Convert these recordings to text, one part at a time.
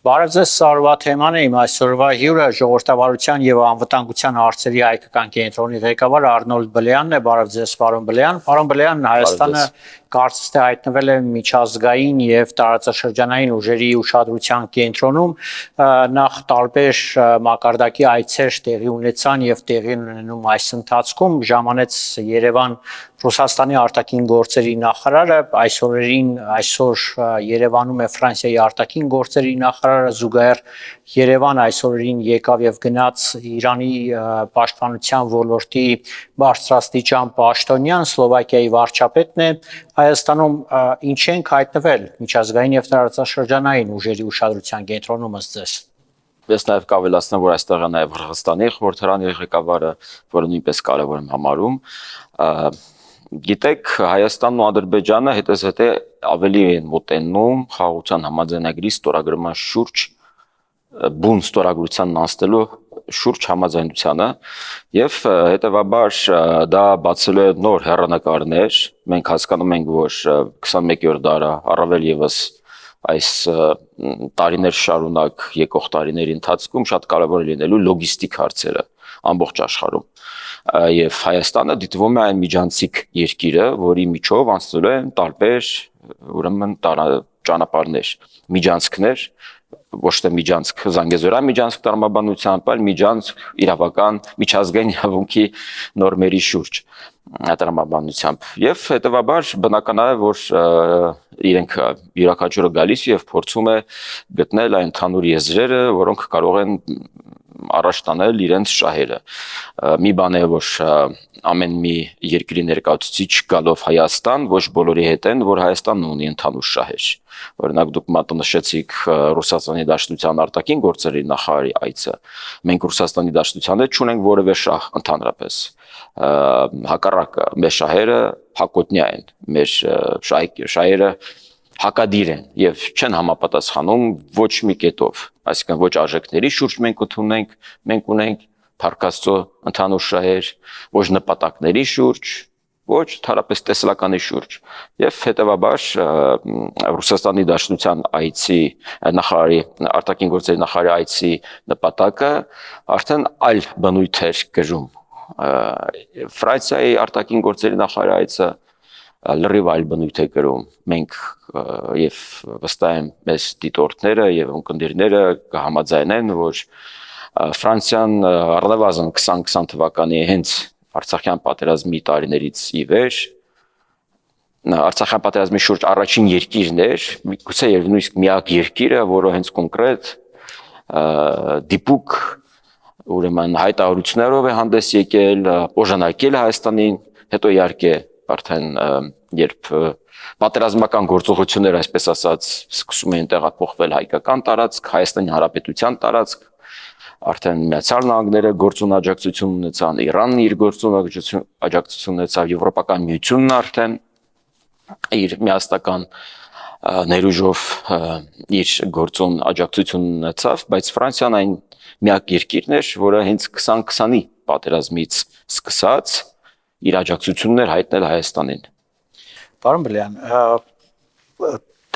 Բարև ձեզ, Սարվա թեման է իմ այսօրվա հյուրը ժողովրդավարության եւ անվտանգության հարցերի հայկական կենտրոնի ղեկավար Արնոլդ Բլեյանն է։ Բարև ձեզ, պարոն Բլեյան։ Պարոն Բլեյան, Հայաստանը կարծես թե հայտնվել է միջազգային եւ տարածաշրջանային ուժերի ուշադրության կենտրոնում, նախ տարբեր մակարդակի այցեր տեղի ունեցան եւ տեղի ունենում այս ընթացքում ժամանեց Երևան Ռուսաստանի արտաքին գործերի նախարարը, այսօր Երևանում է Ֆրանսիայի արտաքին գործերի նախարարը, զուգահեռ Երևան այսօրին եկավ եւ գնաց Իրանի պաշտպանության ոլորտի բարձրաստիճան պաշտոնյան, Սլովակիայի վարչապետն է Հայաստանում ինչ ենք հայտնվել միջազգային եւ տարածաշրջանային ուժերի ուշադրության կենտրոնում ըստ ձեզ։ Ես նաև կավելացնեմ, որ այստեղ է նաև Қырғызստանի խորհրդարանի ղեկավարը, որը նույնպես կարևոր եմ համարում։ Գիտեք, Հայաստանն ու Ադրբեջանը հետզհետե ավելի են մոտենում խաղաղության համաձայնագրի ստորագրման շուրջ, բուն ստորագրությանն անցնելու շուրջ համաձայնությանը եւ հետեւաբար դա բացելու է նոր հեռանկարներ։ Մենք հասկանում ենք, որ 21-րդ դարը առավել եւս այս տարիներ շարունակ եկող տարիների ընթացքում շատ կարևոր է լինելու լոգիստիկ հարցերը ամբողջ աշխարհում եւ Հայաստանը դիտվում է այն միջանցիկ երկիրը, որի միջով անցնելու են տարբեր ուրեմն ճանապարհներ, միջանցքներ, ոչ թե միջանցք Զանգեզուրյան միջանցք տրամաբանությամբ, այլ միջանցք իրավական միջազգային իրավունքի նորմերի շուրջ տրամաբանությամբ եւ հետեւաբար բնական է որ իրենք յուրաքանչյուրը գալիս եւ փորձում է գտնել այն ընդհանուր եզրերը, որոնք կարող են առաջ տանել իրենց շահերը։ Մի բան է, որ ամեն մի երկրի ներկայացուցիչ գալով Հայաստան ոչ բոլորի հետ են, որ Հայաստանն ունի ընդհանուր շահեր։ Օրինակ դուք մատնշեցիք Ռուսաստանի Դաշնության արտաքին գործերի նախարարի այցը։ Մենք Ռուսաստանի Դաշնության հետ չունենք որևէ շահ ընդհանրապես։ Հակառակը մեր շահերը հակոտնյա են, մեր շահերը հակադիր են եւ չեն համապատասխանում ոչ մի կետով, այսինքն ոչ արժեքների շուրջ մենք ունենք Փառք Աստծո ընդհանուր շահեր, ոչ նպատակների շուրջ, ոչ թարապես տեսլականի շուրջ եւ հետեւաբար Ռուսաստանի Դաշնության այցի նախարարի արտաքին գործերի նախարարի այցի նպատակը արդեն այլ բնույթ էր կրում։ Ֆրանսիայի արտաքին գործերի նախարարի այցը լրիվ այլ բնույթ է կրում։ Մենք եւ վստահ եմ մեզ դիտորդները եւ ունկնդիրները կհամաձայնեն, որ Ֆրանսիան առնվազն 2020 թվականի հենց Արցախյան պատերազմի տարիներից ի վեր Արցախյան պատերազմի շուրջ առաջին երկիրն էր, գուցե եւ նույնիսկ միակ երկիրը, որը հենց կոնկրետ դիպուկ ուրեմն հայտարարություններով է հանդես եկել, օժանդակել Հայաստանին, հետո իհարկե արդեն երբ պատերազմական գործողություններ, այսպես ասած, սկսում են տեղափոխվել հայկական տարածք, Հայաստանի Հանրապետության տարածք, արդեն Միացյալ Նահանգները գործուն աջակցություն ունեցան, Իրանն իր գործուն աջակցություն ունեցավ, Եվրոպական միությունն արդեն իր միասնական ներուժով իր գործուն աջակցություն ունեցավ, բայց Ֆրանսիան այն միակ երկիրն էր, որը հենց 2020-ի պատերազմից սկսած իր աջակցություններ հայտնել Հայաստանին։ Պարոն Բլեյան,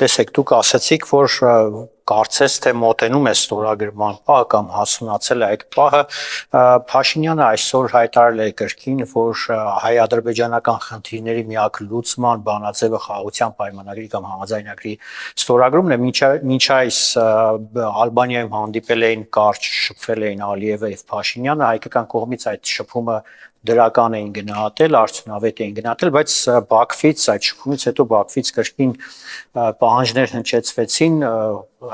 տեսեք, դուք ասացիք, որ կարծես թե մոտենում է ստորագրման պահը կամ հասունացել է այդ պահը, Փաշինյանը այսօր հայտարարել է կրկին, որ հայ-ադրբեջանական խնդիրների միակ լուծման բանաձևը խաղաղության պայմանագրի կամ համաձայնագրի ստորագրումն է, մինչ այս Ալբանիայում հանդիպել էին կարճ, շփվել էին Ալիևը եւ Փաշինյանը, հայկական կողմից այդ շփումը դրական էին գնահատել, արդյունավետ էին գնահատել, բայց Բաքվից, այդ շփումից հետո Բաքվից կրկին պահանջներ հնչեցվեցին,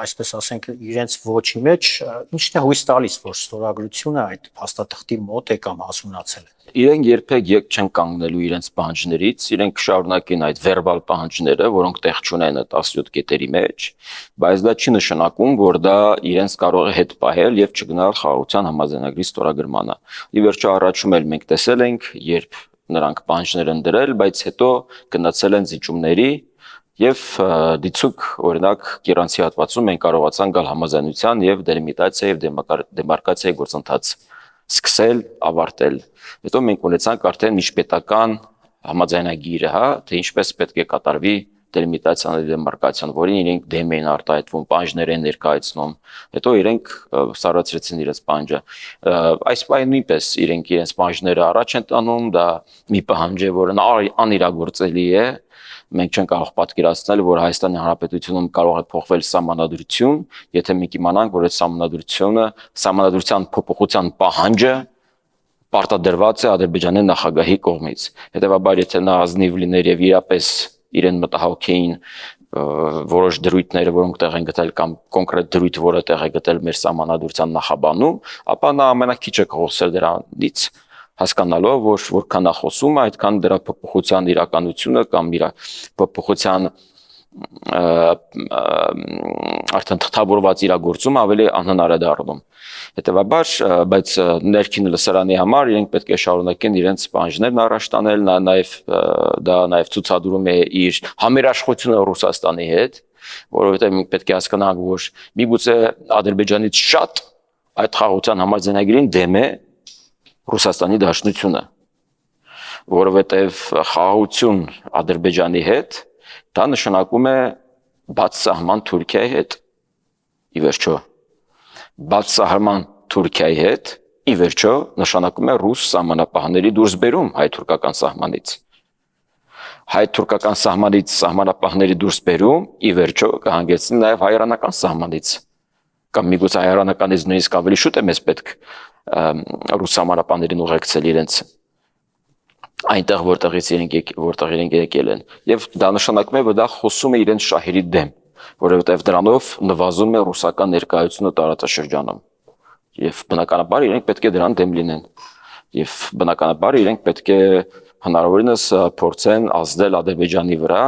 այսպես ասենք, իրենց ոչի մեջ, ինչն է հույս տալիս, որ ստորագրությունը այդ փաստաթղթի մոտ է կամ հասունացել է։ Իրենք երբեք եկ չեն կանգնելու իրենց պահանջներից, իրենք շարունակեն այդ վերբալ պահանջները, որոնք տեղ չունեն 17 կետերի մեջ, բայց դա չի նշանակում, որ դա իրենց կարող է հետ պահել եւ չգնալ խաղաղության համաձայնագրի ստորագրմանը։ Ի վերջո առաջում էլ մենք տեսել ենք, երբ նրանք պահանջներ են դրել, բայց հետո գնացել են զիջումների եւ դիցուկ օրինակ Գերանցի հատվածում մենք կարողացան գալ համաձայնության եւ դելիմիտացիա եւ դեմարկացիայի գործընթաց սկսել, ավարտել։ Հետո մենք ունեցանք արդեն միջպետական համաձայնագիրը, թե ինչպես պետք է կատարվի դելիմիտացիաների դեմարկացիան, որին իրենք դեմ էին արտահայտվում, պահանջներ են ներկայացնում, հետո իրենք սառեցրեցին իրենց պահանջը։ Այս պահին նույնպես իրենք իրենց պահանջները առաջ են տանում, դա մի պահանջ է, որը անիրագործելի է։ Մենք չենք կարող պատկերացնել, որ Հայաստանի Հանրապետությունում կարող է փոխվել սահմանադրություն, եթե մենք իմանանք, որ այդ սահմանադրության փոփոխության պահանջը պարտադրված է Ադրբեջանի նախագահի կողմից։ Հետևաբար, եթե նա ազնիվ լիներ եւ իրապես իրեն մտահոգեին որոշ դրույթները, որոնք տեղ են գտել կամ կոնկրետ դրույթ, որը տեղ է գտել մեր սահմանադրության նախաբանում, ապա նա ամենակիչը կխոսել դրանից, հասկանալով, որ որքան նա խոսում է, այդքան դրա փոփոխության իրականությունը կամ իր փոփոխության արդեն թղթավորված իրագործումը ավելի անհնար է դառնում։ Հետևաբար, բայց ներքին լսարանի համար իրենք պետք է շարունակեն իրենց պահանջներն առաջ տանել, դա նաև ցուցադրում է իր համերաշխությունը Ռուսաստանի հետ, որովհետև մենք պետք է հասկանանք, որ միգուցե Ադրբեջանից շատ այդ խաղաղության համաձայնագրին դեմ է Ռուսաստանի Դաշնությունը, որովհետև խաղաղություն Ադրբեջանի հետ դա նշանակում է բաց սահման Թուրքիայի հետ, ի վերջո։ Բաց սահման Թուրքիայի հետ, ի վերջո, նշանակում է ռուս սահմանապահների դուրսբերում հայ-թուրքական սահմանից։ Հայ-թուրքական սահմանից սահմանապահների դուրսբերում, ի վերջո, կհանգեցնի նաև հայ-իրանական սահմանից։ Կամ միգուցե հայ-իրանականից նույնիսկ ավելի շուտ է մեզ պետք ռուս սահմանապահներին ուղեկցել իրենց այնտեղ, որտեղից իրենք եկել են։ Եվ դա նշանակում է, որ դա խոսում է իրենց շահերի դեմ, որովհետև դրանով նվազում է ռուսական ներկայությունը տարածաշրջանում։ Եվ բնականաբար իրենք պետք է դրան դեմ լինեն։ Եվ բնականաբար իրենք պետք է հնարավորինս փորձեն ազդել Ադրբեջանի վրա,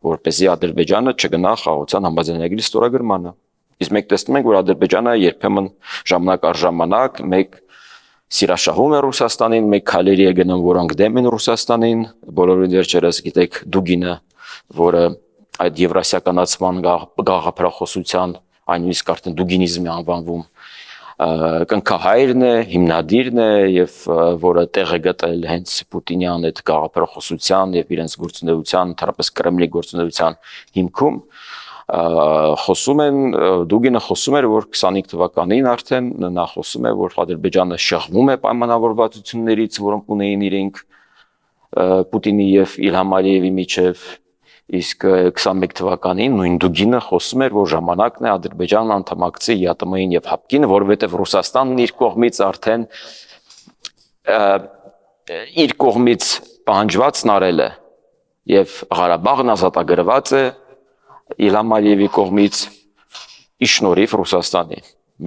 որպեսզի Ադրբեջանը չգնա խաղաղության համաձայնագրի ստորագրմանը։ Իսկ մենք տեսնում ենք, որ Ադրբեջանը երբեմն ժամանակ առ ժամանակ մեկ սիրաշահում է Ռուսաստանին, մեկ քայլերի է գնում, որոնք դեմ են Ռուսաստանին, բոլորին վերջերս գիտեք Դուգինը, որը այդ եվրասիականացման գաղափարախոսության, այն նույնիսկ արդեն դուգինիզմի անվանվում, կնքահայրն է, հիմնադիրն է եւ որը տեղ է գտել հենց Պուտինյան այդ գաղափարախոսության եւ իրենց գործունեության, թերապես Կրեմլի գործունեության հիմքում խոսում են Դուգինը խոսում էր, որ 25 թվականին արդեն նա խոսում է, որ Ադրբեջանը շեղվում է պայմանավորվածություններից, որոնք ունեին իրենք Պուտինի եւ Իլհամ Ալիևի միջև, իսկ 21 թվականին նույն Դուգինը խոսում էր, որ ժամանակն է Ադրբեջանն անդամակցի ԵԱՏՄ-ին եւ ՀԱՊԿ-ին, որովհետեւ Ռուսաստանն իր կողմից արդեն իր կողմից պահանջվածն արել է եւ Ղարաբաղն ազատագրված է Իլհամ Ալիևի կողմից ի շնորհիվ Ռուսաստանի։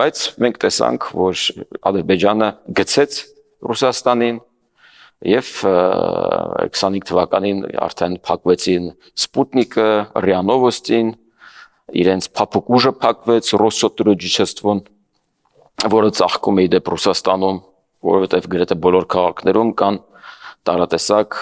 Բայց մենք տեսանք, որ Ադրբեջանը գցեց Ռուսաստանին եւ 25 թվականին արդեն փակվեցին Սպուտնիկը, ՌԻԱ Նովոստին, իրենց փափուկ ուժը փակվեց Ռոսսոտրոջիչեստվոն, որը ծաղկում է դեպ Ռուսաստանում, որովհետեւ գրեթե բոլոր քաղաքներում կան տարատեսակ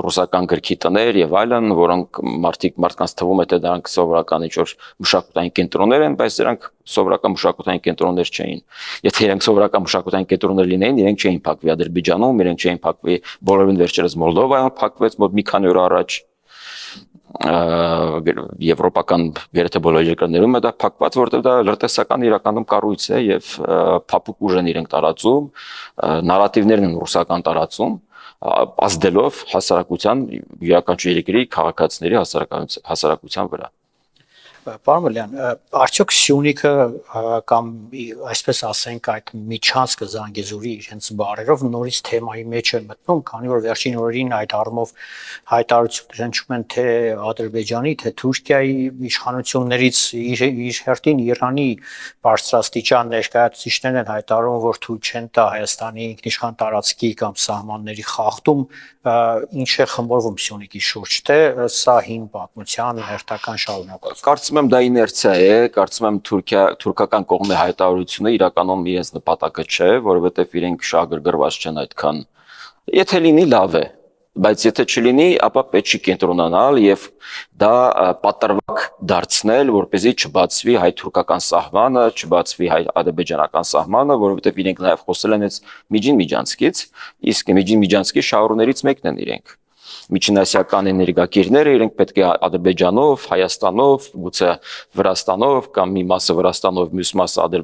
ռուսական գրքի տներ եւ այլն, որոնք մարդկանց թվում է թե դրանք սովորական ինչ-որ մշակութային կենտրոններ են, բայց դրանք սովորական մշակութային կենտրոններ չէին։ Եթե իրենք սովորական մշակութային կենտրոններ լինեին, իրենք չէին փակվի Ադրբեջանում, իրենք չէին փակվի բոլորին վերջերս Մոլդովայում փակվեց մոտ մի քանի օր առաջ։ Եվրոպական գրեթե բոլոր երկրներում է դա փակված, որտեղ դա լրտեսական իրականում կառույց է եւ փափուկ ուժ են իրենք տարածում, նարատիվներն են ռուսական տարածում, ազդելով հասարակության յուրաքանչյուր երկրի քաղաքացիների հասարակության վրա։ Պարոն Մելյան, արդյոք Սյունիքը կամ այսպես ասենք այդ միջանցքը Զանգեզուրի իրենց բարերով նորից թեմայի մեջ է մտնում, քանի որ վերջին օրերին այդ առումով հայտարարություններ հնչում են թե Ադրբեջանի, թե Թուրքիայի իշխանություններից իր հերթին Իրանի բարձրաստիճան ներկայացուցիչներն են հայտարարում, որ թույլ չեն տա Հայաստանի ինքնիշխան տարածքի կամ սահմանների խախտում, ինչ է խմորվում Սյունիքի շուրջ, թե սա հին պատմության հերթական շարունակություն։ Կարծում եմ դա իներցիա է, կարծում եմ թուրքական կողմի հայտարարությունը իրականում իրենց նպատակը չէ, որովհետև իրենք շահագրգռված չեն այդքան։ Եթե լինի լավ է, բայց եթե չլինի, ապա պետք չի կենտրոնանալ եւ դա պատրվակ դարձնել, որպեսզի չբացվի հայ-թուրքական սահմանը, չբացվի հայ-ադրբեջանական սահմանը, որովհետև իրենք նաեւ խոսել են այս միջին միջանցքից, իսկ միջին միջանցքի շահառուներից մեկն են իրենք։ միջինասիական էներգակիրները իրենք պետք է Ադրբեջանով, Հայաստանով, գուցե Վրաստանով կամ մի մասը Վրաստանով, մյուս մասը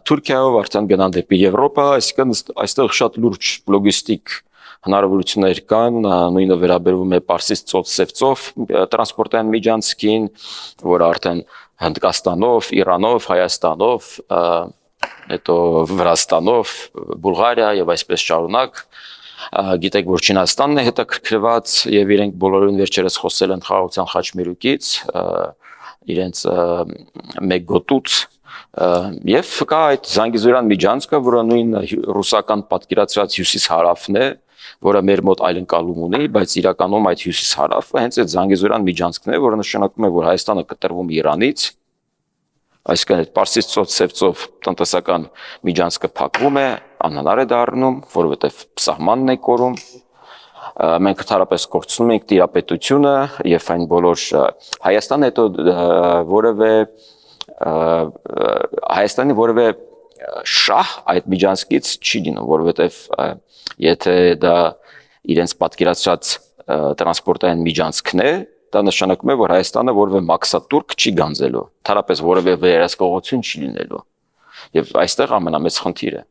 Թուրքիայով արդեն գնան դեպի Եվրոպա, այսինքն այստեղ շատ լուրջ լոգիստիկ հնարավորություններ կան, նույնը վերաբերվում է Պարսից ծոց Սևծով տրանսպորտային միջանցքին, որը արդեն Հնդկաստանով, Իրանով, Հայաստանով, հետո Վրաստանով, Բուլղարիա եւ այսպես շարունակ, գիտեք որ Չինաստանն է հետաքրքրված եւ իրենք բոլորին վերջերս խոսել են խաղաղության խաչմերուկից, իրենց մեկ գոտուց եւ կա այդ Զանգեզուրյան միջանցքը, որը նույն ռուսական պատկերացրած հյուսիս-հարավն է, որը մեր մոտ այլընկալում ունի, բայց իրականում այդ հյուսիս-հարավը հենց այդ Զանգեզուրյան միջանցքն է, որը նշանակում է, որ Հայաստանը կտրվում Իրանից, այսինքն այդ Պարսից ծոց Սևծով տնտեսական միջանցքը փակվում է, անհնար է դառնում, որովհետև սահմանն է կորում, մենք ընդհանրապես կորցնում ենք տիրապետությունը եւ այն բոլոր Հայաստանը հետո Հայաստանի որևէ շահ այդ միջանցքից չի լինում, որովհետև եթե դա իրենց պատկերացրած տրանսպորտային միջանցքն է, դա նշանակում է, որ Հայաստանը որևէ մաքսատուրք չի գանձելու, թարապես որևէ վերահսկողություն չի լինելու։ Եվ այստեղ ամենամեծ խնդիրը։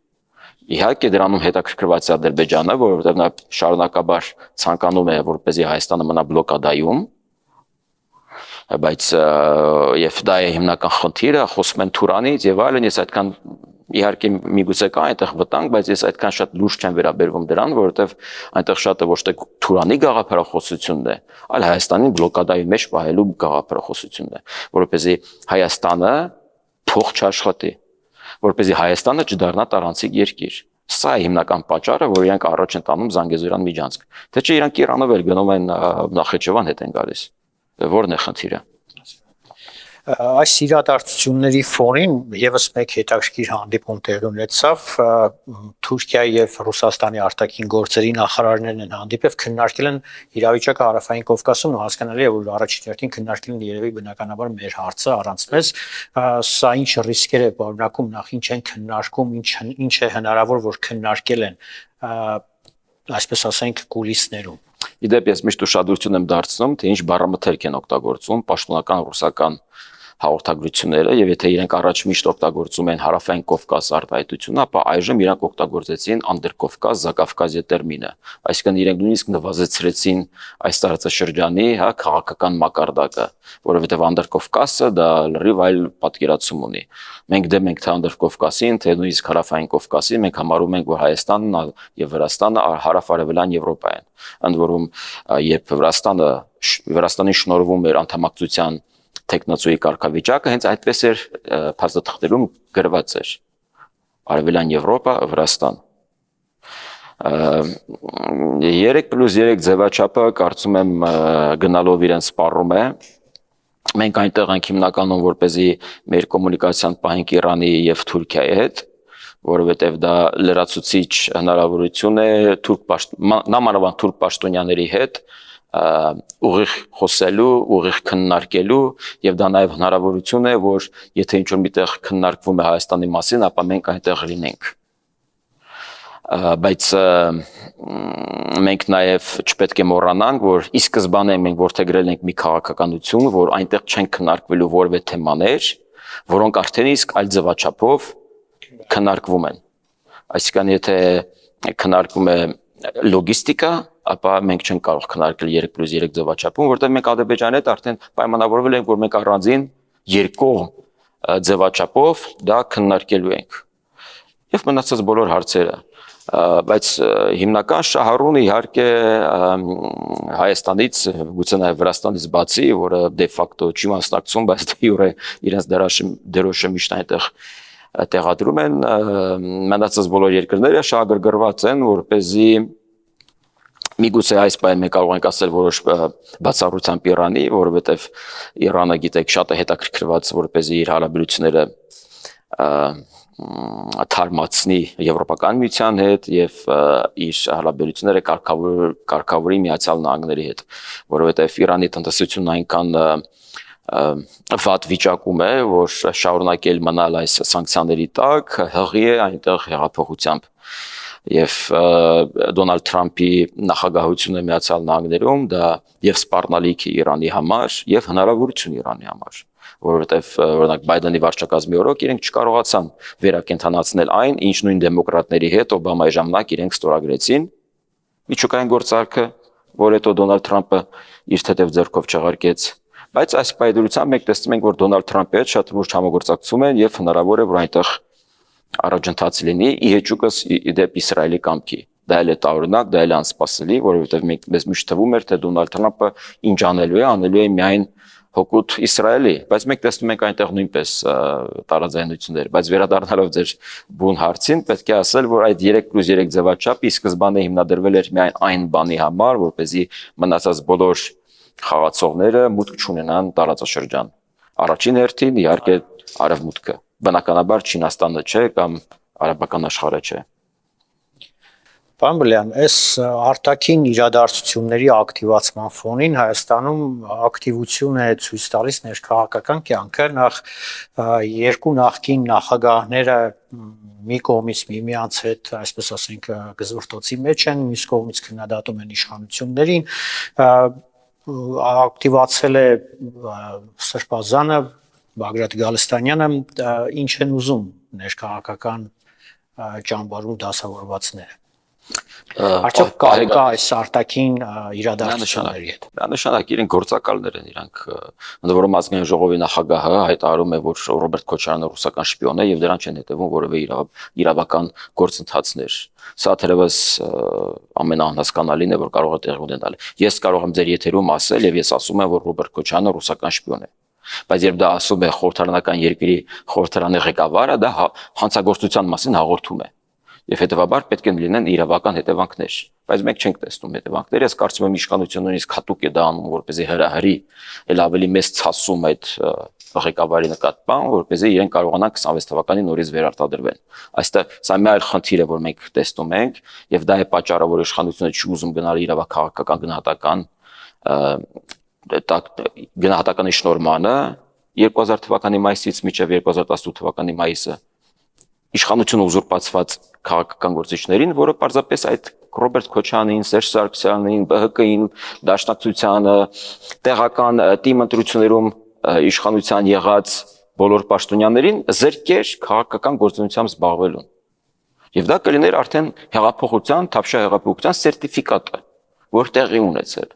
Իհարկե դրանում հետաքրքրված է Ադրբեջանը, որովհետև նա շարունակաբար ցանկանում է, որպեսզի Հայաստանը մնա բլոկադայում, բայց եւ դա է հիմնական խնդիրը, խոսում են Թուրանից եւ այլն, ես այդքան իհարկե միգուցե կա այնտեղ վտանգ, բայց ես այդքան շատ լուրջ չեմ վերաբերվում դրան, որովհետև այնտեղ շատը ոչ թե Թուրանի գաղափարախոսությունն է, այլ Հայաստանի բլոկադայի մեջ պահելու գաղափարախոսությունն է, որովհետեւ Հայաստանը փող չաշխատի, որովհետեւ Հայաստանը չդառնա տարանցիկ երկիր։ Սա է հիմնական պատճառը, որ իրանք առաջ են տանում Զանգեզուրյան միջանցք։ Թե չէ իրանք Իրանով էլ գնում են Նախիջևան հետ են գալիս։ Որն է խնդիրը։ Այս իրադարձությունների ֆոնին եւս մեկ հետաքրքիր հանդիպում տեղի ունեցավ Թուրքիայի եւ Ռուսաստանի արտաքին գործերի նախարարներն են հանդիպել, քննարկել են իրավիճակը Հարավային Կովկասում ու հասկանալի է որ առաջին հերթին քննարկել են երևի բնականաբար մեր հարցը առանց մեզ սա ինչ ռիսկեր է պարունակում նախ ինչ են քննարկում ինչ է հնարավոր որ քննարկել են այսպես ասենք կուլիսներում Իդեպ ես միշտ ուշադրություն եմ դարձնում թե ինչ բառամթերք են օգտագործում պաշտոնական ռուսական հաղորդագրությունները եւ եթե իրենք առաջ միշտ օգտագործում են Հարավային Կովկաս արտահայտությունը, ապա այժմ իրենք օգտագործեցին Անդրկովկաս, Զակավկազիա տերմինը, այսինքն իրենք նույնիսկ նվազեցրեցին այս տարածաշրջանի քաղաքական մակարդակը, որովհետեւ Անդրկովկասը դա լրիվ այլ պատկերացում ունի։ Մենք դեմ ենք թե Անդրկովկասին, թե նույնիսկ Հարավային Կովկասին, մենք համարում ենք, որ Հայաստանն եւ Վրաստանը հարավ-արևելյան Եվրոպա են։ Ընդ որում, երբ Վրաստանի շնորհվում էր անդամակցության տեխնացուի կարգավիճակը հենց այդպես էր փաստաթղթերում գրված էր Արևելյան Եվրոպա, Վրաստան 3+3 ձևաչափը կարծում եմ գնալով իրեն սպառում է մենք այնտեղ ենք հիմնականում որպեսզի մեր կոմունիկացիան պահենք Իրանի եւ Թուրքիայի հետ որովհետեւ դա լրացուցիչ հնարավորություն է նամանավանդ թուրք պաշտոնյաների հետ ուղիղ խոսելու, ուղիղ քննարկելու եւ դա նաեւ հնարավորություն է, որ եթե ինչ-որ միտեղ քննարկվում է Հայաստանի մասին, ապա մենք այնտեղ լինենք։ Բայց մենք նաեւ չպետք է մոռանանք, որ ի սկզբանե մենք որդեգրել ենք մի քաղաքականություն, որ այնտեղ չեն քննարկվելու որևէ թեմաներ, որոնք արդեն իսկ այլ ձևաչափով քննարկվում են։ Այսինքն եթե քննարկվում է լոգիստիկա, ապա մենք չենք կարող քննարկել 3+3 ձևաչափում, որտեղ մենք Ադրբեջանի հետ արդեն պայմանավորվել ենք, որ մենք առանձին երկկողմ ձևաչափով դա քննարկելու ենք։ Եվ մնացած բոլոր հարցերը, բայց հիմնական շահառունը իհարկե Հայաստանից, գուցե նաև Վրաստանից բացի, որը դե ֆակտո չի մասնակցում, բայց դե յուրե իրենց դերոշը միշտ այնտեղ տեղադրում են, մնացած բոլոր երկրները շահագրգռված են, որպեսզի Միգուցե այս բանը մենք կարող ենք ասել որոշ բացառությամբ Իրանի, որովհետև Իրանը գիտեք շատ է հետաքրքրված, որպեսզի իր հարաբերությունները թարմացնի Եվրոպական միության հետ եւ իր հարաբերությունները կարգավորի Միացյալ Նահանգների հետ, որովհետև Իրանի տնտեսությունն այնքան վատ վիճակում է, որ շարունակել մնալ այս սանկցիաների տակ, հղի է այնտեղ հեղափոխությամբ։ Եվ Դոնալդ Թրամփի նախագահությունը Միացյալ Նահանգներում դա եւ սպառնալիք է Իրանի համար եւ հնարավորություն Իրանի համար, որովհետեւ օրինակ Բայդենի վարչակազմի օրոք իրենք չկարողացան վերակենդանացնել այն, ինչ նույն դեմոկրատների հետ Օբամայի ժամանակ իրենք ստորագրեցին միջուկային գործարքը, որ հետո Դոնալդ Թրամփը իր թեթև ձեռքով չեղարկեց։ Բայց այս պայմանությամբ մենք տեսնում ենք, որ Դոնալդ Թրամփի հետ շատ լուրջ համագործակցում են եւ հնարավոր է, որ այնտեղ առաջընթաց լինի ի հեճուկս դեպի Իսրայելի կամքի։ Դա էլ է տարօրինակ, դա էլ է անսպասելի, որովհետեւ մեզ միշտ թվում էր, թե Դոնալդ Թրամփը ինչ անելու է միայն հօգուտ Իսրայելի, բայց մենք տեսնում ենք այնտեղ նույնպես տարաձայնություններ, բայց վերադառնալով ձեր բուն հարցին, պետք է ասել, որ այդ 3+3 ձևաչափը ի սկզբանե հիմնադրվել էր միայն այն բանի համար, որպեսզի մնացած բոլոր խաղացողները մուտք չունենան տարածաշրջան։ Առաջին հերթին իհարկե արևմուտքը, բնականաբար Չինաստանը չէ կամ արաբական աշխարհը չէ։ Պարոն Բլեյան, այս արտաքին իրադարձությունների ակտիվացման ֆոնին Հայաստանում ակտիվություն է ցույց տալիս ներքաղաքական կյանքը, նախ երկու նախկին նախագահները մի կողմից միմյանց հետ, այսպես ասենք, գզվրտոցի մեջ են, մյուս կողմից քննադատում են իշխանություններին, ակտիվացել է Սրբազանը, Բագրատ Գալստանյանը, ինչ են ուզում ներքաղաքական ճամբարում դասավորվածները։ Արդյոք կա այս արտաքին իրադարձությունների հետ։ Նշանակ իրենք գործակալներ են, իրանք ընդ որում ազգային ժողովի նախագահը հայտարարում է, որ Ռոբերտ Քոչարյանը ռուսական շպիոն է եւ դրան չեն հետևում որևէ իրավական գործընթացներ։ Սա թերևս ամենահասկանալին է, որ կարող է տեղի ունենալ։ Ես կարող եմ ձեր եթերում ասել եւ ես ասում եմ, որ Ռոբերտ Քոչարյանը ռուսական շպիոն է։ Բայց երբ դա ասում է խորհրդարանական երկրի խորհրդարանի ղեկավարը, դա հանցագործության մասին հաղորդում է։ Եվ հետևաբար պետք է լինեն իրավական հետևանքներ, բայց մենք չենք տեսնում հետևանքները, ես կարծում եմ իշխանությունը նույնիսկ հատուկ է դա անում, որպեսզի հրահրի էլ ավելի մեծ ցասում այդ ղեկավարի նկատմամբ, որպեսզի իրենք կարողանան 26 թվականի նորից վերարտադրվեն։ Այստեղ սա մի այլ խնդիր է, որ մենք տեսնում ենք, եւ դա է պատճառը, որ իշխանությունը չի ուզում գնալ իրավաքաղաքական գնահատականի շնորհմանը 2000 թվականի մայիսից մինչև 2018 թվականի մայիսը իշխանությունը ուզուրպացված քաղաքական գործիչներին, որը պարզապես այդ Ռոբերտ Քոչարյանին, Սերժ Սարգսյանին, ԲՀԿ-ին, Դաշնակցությանը, տեղական թիմ ընտրություններում իշխանության եղած բոլոր պաշտոնյաներին զրկեր քաղաքական գործունեությամբ զբաղվելուն։ Եվ դա կլիներ արդեն հեղափոխության, Թավշյա հեղափոխության սերտիֆիկատը, որ տեղի ունեցել։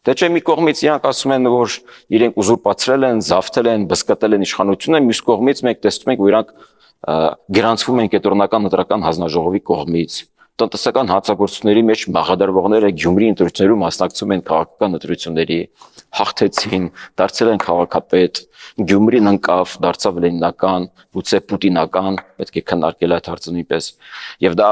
Դե չէ մի կողմից իրանք ասում են, որ իրենք ուզուրպացրել են, զավթել են, բսկտել են իշխանությունը, մյուս կողմից մենք տեսնում ենք, որ իրանք գրանցվում են կենտրոնական ընտրական հանձնաժողովի կողմից։ Տնտեսական հանցագործությունների մեջ մեղադրվողները Գյումրի ընտրություններում մասնակցում են քաղաքական ընտրությունների, հաղթեցին, դարձել են քաղաքապետ, Գյումրին ընկավ, դարձավ լենինական, գուցե պուտինական, պետք է քննարկել այդ հարցը նույնպես։ Եվ դա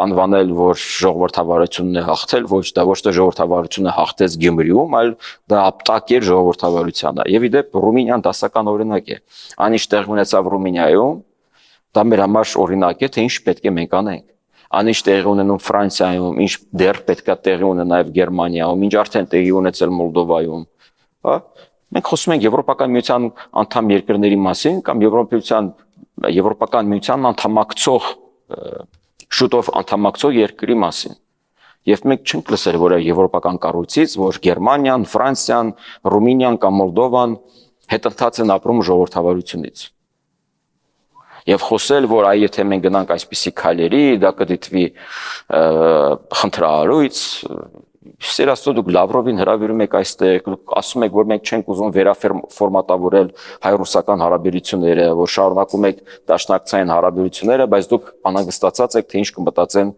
անվանել, որ ժողովրդավարությունն է հաղթել, ոչ թե ժողովրդավարությունը հաղթեց Գյումրիում, այլ դա ապտակ էր ժողովրդավարությանը։ Եվ ի դեպ Ռումինիան դասական օրինակ է։ Այն ինչ տեղի ունեցավ Ռումինիայում, դա մեր համար օրինակ է, թե ինչ պետք է մենք անենք։ Անիշ տեղի ունենում Ֆրանսիայում, ինչ դեռ պետք է տեղի ունենա նաև Գերմանիայում, ինչ արդեն տեղի ունեցել Մոլդովայում, հա։ Մենք խոսում ենք Եվրոպական միության անդամ երկրների մասին կամ Եվրոպական միության անդամակցող շուտով անդամակցող երկրի մասին։ Եվ մենք չենք լսել, որ եվրոպական կառույցից, որ Գերմանիան, Ֆրանսիան, Ռումինիան կամ Մոլդովան հետընթաց են ապրում ժողովրդավարությունից։ Եվ խոսել, որ այ եթե մենք գնանք այսպիսի քայլերի, դա կդիտվի խնդրահարույց, Սեր Աստծո դուք Լավրովին հրավիրում եք այստեղ, դուք ասում եք, որ մենք չենք ուզում վերաֆորմատավորել հայ-ռուսական հարաբերությունները, որ շարունակում եք դաշնակցային հարաբերությունները, բայց դուք անհանգստացած եք, թե ինչ կմտածեն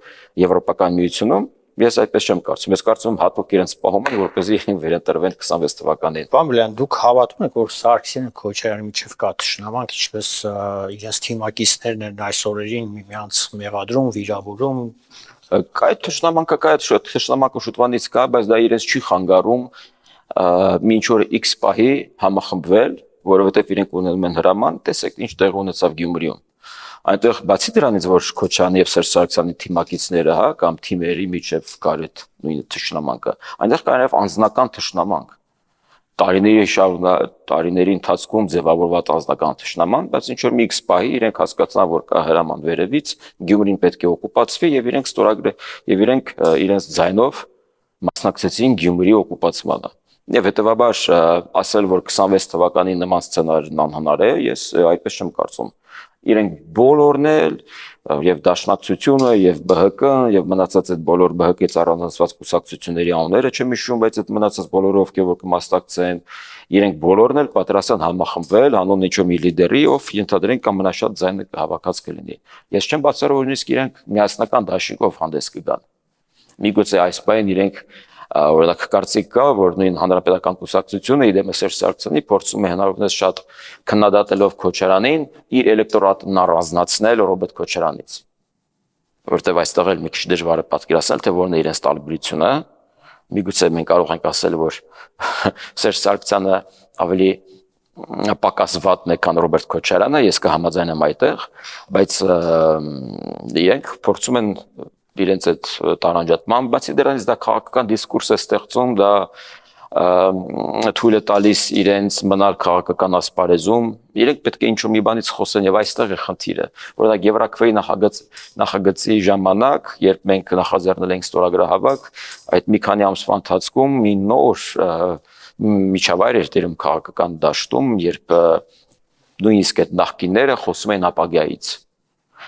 Եվրոպական միությունում։ Ես այդպես չեմ կարծում, ես կարծում եմ հատուկ իրենց պահում են, որպեսզի վերընտրվեն 26 թվականին։ Պարոն Բլեյան, դուք հավատում եք, որ Սարգսյանը Քոչարյանի միջև կա թշնամանք, ինչպես իրենց թիմակիցներն են այս օրերին միմյանց մեղադրում, վիրավորում։ Կա այդ թշնամանքը, թշնամանքը շուտվանից կա, բայց դա իրենց չի խանգարում մինչ որ X պահի համախմբվել, որովհետև իրենք ունենում են հրաման, տեսեք ինչ տեղ ունեցավ Գյումրիում։ Այնտեղ բացի դրանից, որ Քոչարյանի եւ Սերժ Սարգսյանի թիմակիցները, հա, կամ թիմերի միջև կար այդ նույն թշնամանքը, այնտեղ կար նաեւ անձնական թշնամանք։ տարիների ընթացքում ձևավորված ազնական թշնաման, բայց ինչ որ մի X պահի իրենք հասկացան, որ կա հրաման վերևից, Գյումրին պետք է օկուպացվի եւ իրենք իրենց ձայնով մասնակցեցին Գյումրի օկուպացմանը։ Եվ հետեւաբար ասել, որ 26 թվականին նման սցենարն անհնար է, ես այդպես չեմ կարծում։ Իրենք բոլորն էլ եւ Դաշնակցությունը եւ ԲՀԿ-ն եւ մնացած այդ բոլոր ԲՀԿ-ից առանձնացված կուսակցությունների անունները չեմ հիշում, բայց այդ մնացած բոլորը ովքեր որ կմասնակցեն, իրենք բոլորն էլ պատրաստ են համախմբվել հանուն ինչ-որ մի լիդերի, ով ենթադրենք ամենաշատ ձայնը հավաքած կլինի։ Ես չեմ բացառում, որ նույնիսկ իրենք միասնական դաշինքով հանդես կգան։ Միգուցե այս բան իրենք օրինակ կարծիք կա, որ նույն հանրապետական կուսակցությունը իդեմը Սերժ Սարգսյանի փորձում է հնարավորինս շատ քննադատելով Քոչարյանին իր էլեկտորատն առանձնացնել Ռոբերտ Քոչարյանից, որտեղ այստեղ էլ մի քիչ դժվար է պատկերացնել, թե որն է իրենց տարբերությունը։ Միգուցե մենք կարող ենք ասել, որ Սերժ Սարգսյանը ավելի պակաս վատն է, քան Ռոբերտ Քոչարյանը, ես կհամաձայնեմ այդտեղ, բայց իրենք փորձում են իրենց այդ տարանջատման, բացի դրանից դա քաղաքական դիսկուրս է ստեղծում, դա թույլ է տալիս իրենց մնալ քաղաքական ասպարեզում, իրենք պետք է ինչ-որ մի բանից խոսեն եւ այստեղ է խնդիրը, որովհետեւ Եվրաքվեի նախագծի ժամանակ, երբ մենք նախաձեռնել ենք ստորագրահավաք, այդ մի քանի ամսվա ընթացքում մի նոր միջավայր էր տիրում քաղաքական դաշտում, երբ նույնիսկ այդ նախկինները խոսում են ապագայից։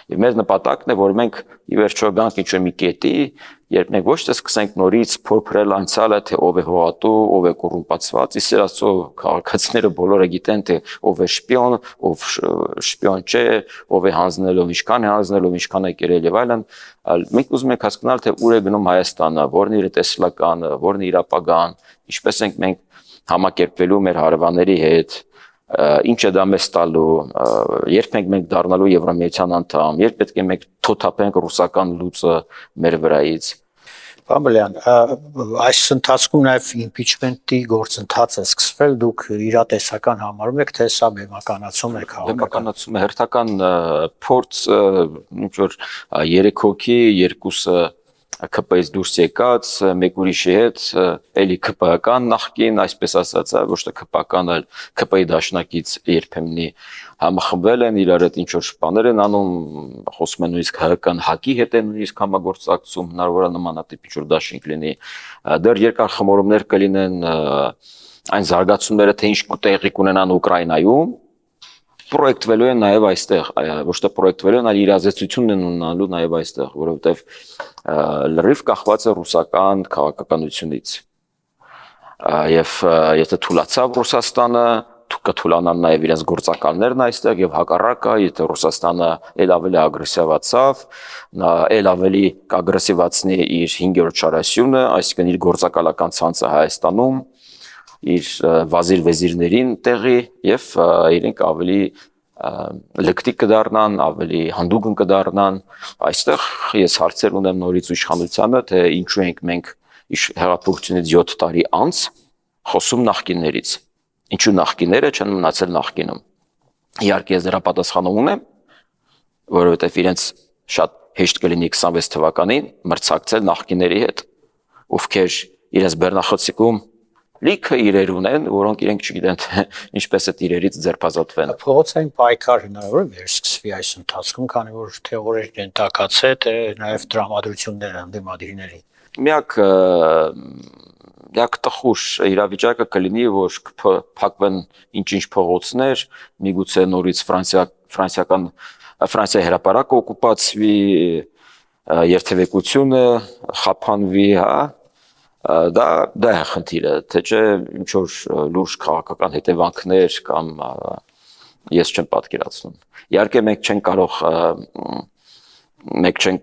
Եվ մեր նպատակն է, որ մենք ի վերջո գանք ինչ-որ մի կետի, երբ մենք ոչ թե սկսենք նորից փորփրել անցյալը, թե ով է հողատու, ով է կոռումպացված, իսկ ասո քաղաքացիները բոլորը գիտեն, թե ով է շպիոն, ով շպիոն չէ, ով է հանձնելով, ինչքան է հանձնելով, ինչքան է կերել եւ այլն, մենք ուզում ենք հասկանալ, թե ուր է գնում Հայաստանը, որն է իր տեսլականը, որն է իր ապագան, ինչպես ենք մենք համակերպվելու մեր հարևանների հետ, ինչ է դա մեզ տալու, երբ մենք դառնալու Եվրամիության անդամ, երբ պետք է մենք թոթափենք ռուսական լուծը մեր վրայից։ Պարոն Բլեյան, այս ընթացքում նաև impeachment-ի գործընթաց է սկսվել, դուք իրատեսական համարում եք, թե սա բեմականացում է քաղաքական։ Բեմականացում է հերթական փորձ, ինչ որ 3 հոգի, երկուսը ԿՊ-ից դուրս եկած, մեկ ուրիշի հետ, էլի ԿՊ-ական նախկին, այսպես ասած, ոչ թե ԿՊ-ական, այլ ԿՊ-ի դաշնակից երբեմնի համախմբվել են, իրար հետ ինչ-որ բաներ են անում, խոսում են նույնիսկ ՀՀԿ-ն ՀԱԿ-ի հետ են նույնիսկ համագործակցում, հնարավոր է նմանատիպ ինչ-որ դաշինք լինի, դեռ երկար խմորումներ կլինեն այն զարգացումները, թե ինչ տեղի կունենան Ուկրաինայում, պրոյեկտվելու են նաև այստեղ, ոչ թե պրոյեկտվելու են, այլ իրազեկությունն են ունենալու նաև այստեղ, որովհետև լրիվ կախված է ռուսական քաղաքականությունից։ Եվ եթե թուլացավ Ռուսաստանը, կթուլանան նաև իրենց գործակալներն այստեղ եւ հակառակը, եթե Ռուսաստանը ել ավելի ագրեսիվացավ, ել ավելի կագրեսիվացնի իր 5-րդ շարասյունը, այսինքն իր գործակալական ցանցը Հայաստանում, իր վազիր-վեզիրներին տեղի եւ իրենք ավելի լկտիկ կդառնան, ավելի հանդուգն կդառնան։ Այստեղ ես հարցեր ունեմ նորից իշխանությանը, թե ինչու ենք մենք հեղափոխությունից 7 տարի անց խոսում նախկիններից։ Ինչու նախկինները չեն մնացել նախկինում։ Իհարկե ես դրա պատասխանը ունեմ, որովհետեւ իրենց շատ հեշտ կլինի 26 թվականին մրցակցել նախկինների հետ, ովքեր իրենց բեռնախցիկում լիքը իրեր ունեն, որոնք իրենք չգիտեն թե ինչպես այդ իրերից ձերբազատվեն։ Փողոցային պայքար հնարավոր է վերսկսվի այս ընթացքում, քանի որ թե օրեր են տակացե, թե նաև տրամադրություններ են դիմադիրների։ Միակ տխուր իրավիճակը կլինի, որ կփակվեն ինչ-ինչ փողոցներ, միգուցե նորից Ֆրանսիայի հրապարակը օկուպացվի, երթևեկությունը խափանվի, հա։ Դա է խնդիրը, թե չէ ինչ որ լուրջ քաղաքական հետևանքներ կամ ես չեմ պատկերացնում։ Իհարկե մենք չենք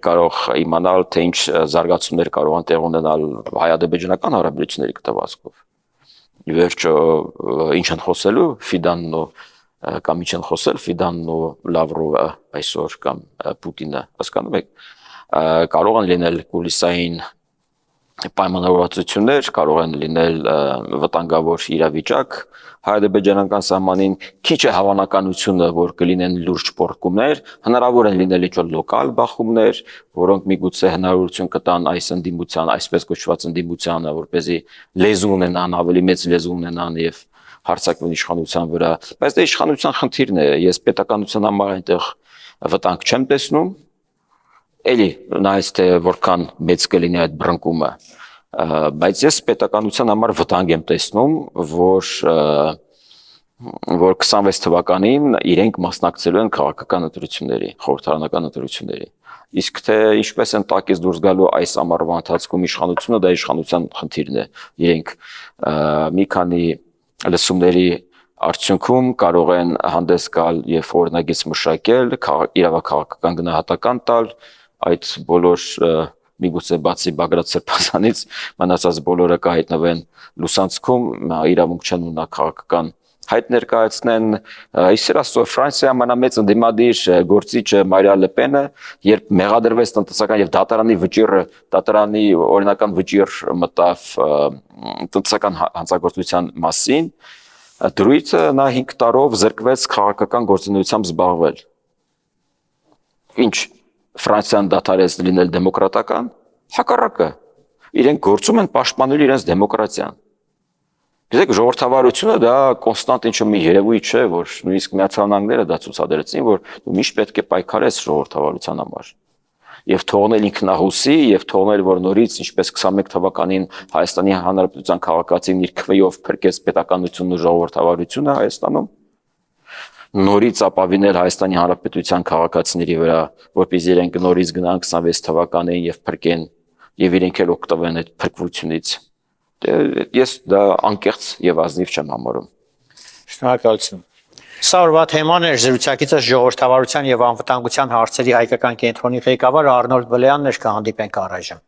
կարող իմանալ, թե ինչ զարգացումներ կարող են տեղ ունենալ հայ-ադրբեջանական հարաբերությունների կտվածքով։ Ի վերջո ինչ են խոսելու Ֆիդանն ու կամ ինչ են խոսել Ֆիդանն ու Լավրովը այսօր կամ Պուտինը, հասկանում եք, կարող են լինել կուլիսային պայմանավորվածություններ, կարող են լինել վտանգավոր իրավիճակ հայ-ադրբեջանական սահմանին, քիչ է հավանականությունը, որ կլինեն լուրջ պոռթկումներ, հնարավոր են լինել ինչ-որ լոկալ բախումներ, որոնք միգուցե հնարավորություն կտան այս ընդդիմության, այսպես կոչված ընդդիմությանը, որպեսզի լեզու ունենան, ավելի մեծ լեզու ունենան եւ հարձակվեն իշխանության վրա, բայց դա իշխանության խնդիրն է, ես պետականության համար այնտեղ վտանգ չեմ տեսնում, էլի նայած թե որքան մեծ կլինի այդ բռնկումը, բայց ես պետականության համար վտանգ եմ տեսնում, որ 26 թվականին իրենք մասնակցելու են քաղաքական ընտրությունների, խորհրդարանական ընտրությունների։ Իսկ թե ինչպես են տակից դուրս գալու այս ամառվա ընթացքում իշխանությունը, դա իշխանության խնդիրն է։ Իրենք մի քանի լսումների արդյունքում կարող են հանդես գալ եւ օրինագիծ մշակել, իրավաքաղաքական գնահատական տալ, այդ բոլոր միգուցե բացի Բագրատ Սրբազանից մնացած բոլորը կհայտնվեն լուսանցքում, իրավունք չեն ունենա քաղաքական հայտ ներկայացնեն, իսեր աստծո Ֆրանսիա ամենամեծ ընդդիմադիր գործիչը Մարիա Լեպենը, երբ մեղադրվեց տնտեսական եւ դատարանի օրինական վճիռ մտավ տնտեսական հանցագործության մասին, դրույթը նա 5 տարով զրկվեց քաղաքական գործունեությամբ զբաղվել։ Ինչ Ֆրանսիան դադարեց լինել դեմոկրատական, հակառակը, իրենք գործում են պաշտպանել իրենց դեմոկրատիան։ Գիտեք, ժողովրդավարությունը դա կոնստանտ ինչ-որ մի երևույթ չէ, որ նույնիսկ Միացյալ Նահանգները դա ցուցադրեցին, որ դու միշտ պետք է պայքարես ժողովրդավարության համար։ Եվ թողնել ինքնահուսի, եւ թողնել, որ նորից ինչպես 21 թվականին Հայաստանի Հանրապետության քաղաքացին իր քվեով փրկեց պետականությունն ու ժողովրդավարությունը Հայաստանում, նորից ապավինել Հայաստանի Հանրապետության քաղաքացիների վրա, որպեսզի իրենք նորից գնան 26 թվականին եւ փրկեն եւ իրենք էլ օգտվեն այդ փրկությունից։ Ես դա անկեղծ եւ ազնիվ չեմ համարում։ Շնորհակալություն։ Սա օրվա թեման էր զրուցակիցս ժողովրդավարության եւ անվտանգության հարցերի հայկական կենտրոնի ղեկավար Արնոլդ Բլեյանն էր, կհանդիպենք առայժմ։